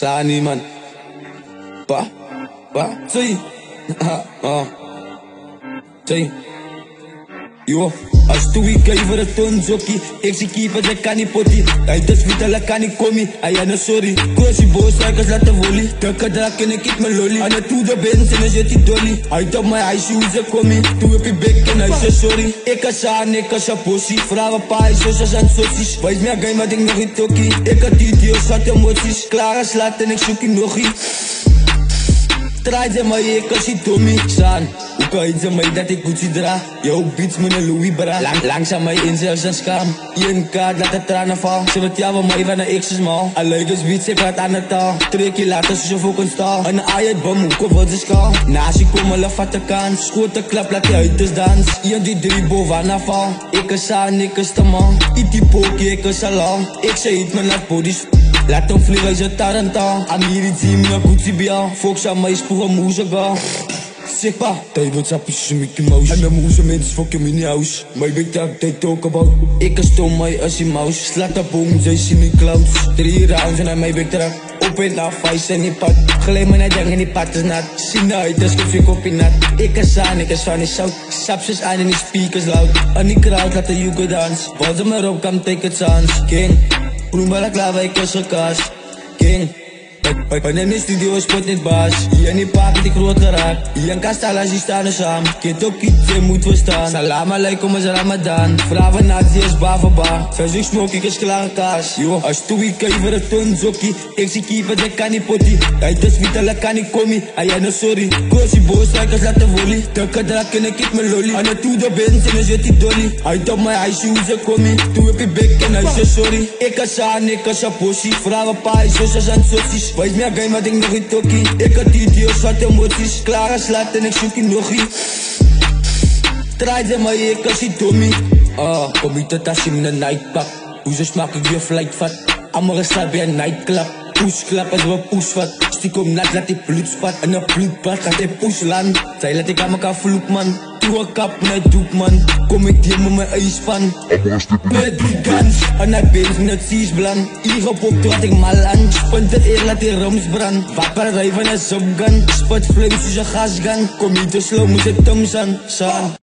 Sla niet, man. Zie. Zie. Yo, als tu ik even een tonzokkie. Ik zie keeper, ik kan niet pottie. Hij is vitale, kan niet komen. Hij is no sorry. Koos boos, strikers laten volley. De kadra ken ik mijn lolly. En het toe de bens en zet die dolly. Hij op mijn ijs, hoe ze komen. Toen heb je bek en hij zegt sorry. Ik kan saan, ik kan shapossie. Vrouwen paai, zoals aan sossies. Wees meer game, wat ik nog in tokkie. Ik had die deal, zat emoties. Klaar slaat en ik zoek je nog iets. Draai ze maar, ik kan zien Tommy. Saan, hoe kan je ze mij dat ik Gucci dra? Yo, beats met een Louis bra. Langzaam mij in zelfs een scam. Eén kaart, laat de tranen vallen. Ze wat jou mij van een X is mal. Alleen dus beats, ik praat aan de taal. 3 keer later, zo voor een stal. Een aaiet bom, hoe komt wat de schaal? Naast je kom, alle vatte kans. Schoot de klap, laat je uit dus dans. Hier die 3 bovenaan val. Ik is Saan, ik is de man. Ik die pokie, ik is al. Ik zei iets, maar laat bodies. Laat hem vliegen, hij is tarantaal. Amiri team, na Gucci biaal. Fox aan mij, spoegen moezen gaan. Zeg pa, tijd wordt sapjes, Mickey Mouse. En de moezen mensen, fuck je mini house. My big talk, they talk about. Ik is stom, mij als je mouse. Slaat de boom, zij zien die clouds. 3 rounds en hij mij big track. Op en af, vijs en die pad. Gelijk me naar jang en die pad is nat. Zien uit, dus geef je kopie nat. Ik is aan, ik is van die zout. Sapjes aan en die speakers loud. En die crowd laat de juke dans. Wat ze maar op, come take it chance. King. Proemba la clava, ik is gekaas. King. Bij de studio spot niet baas. Hier in die paak die groot geraakt. Hier in Kastalas die staan er samen. Kind ook iets, je moet verstaan. Salam alaikum is Ramadan. Vrouwen nazi is bavaba. Zij ik smoke, ik is klare kaas. Yo, als toe ik even een tonzokkie. Ik zie keeper, ik kan niet pottie. Hij is vitale, kan niet komen. Hij is no sorry. Koos boos, strikers laten volley. De kadra ken ik mijn lolly. En het toe de bens en zet die dolly. Hij op mijn ijs, hoe ze komen. Toen heb je bek en hij zegt sorry. Ik is aan, ik is shapossie. Vrouwen paai, zoals aan sossies. Wees meer game, wat ik nog in tokkie. Ik had die deal, zwarte emoties. Klaar slaat en ik zoek je nog iets. Draai ze maar, ik kan zien Tommy. Kom niet te tasje met een nightpak. Hoe ze smaak ik weer flight vat. Amore staat bij een nightclub. Pushklap als we push vat. Stiekom nat, laat die bloed spat. En een bloedbad gaat hij pushland. Zij laat ik aan elkaar vloek man. Doe een kap met doek man. Kom ik hier met mijn ijspan. Met die guns. En hij beest met het ziesblan. Hier gepokt wat ik mal aan. Spant het eer, laat die rums brand. Wapperij van een subgun. Spot flames is een gasgun. Kom niet te slow, moet het Tom zijn.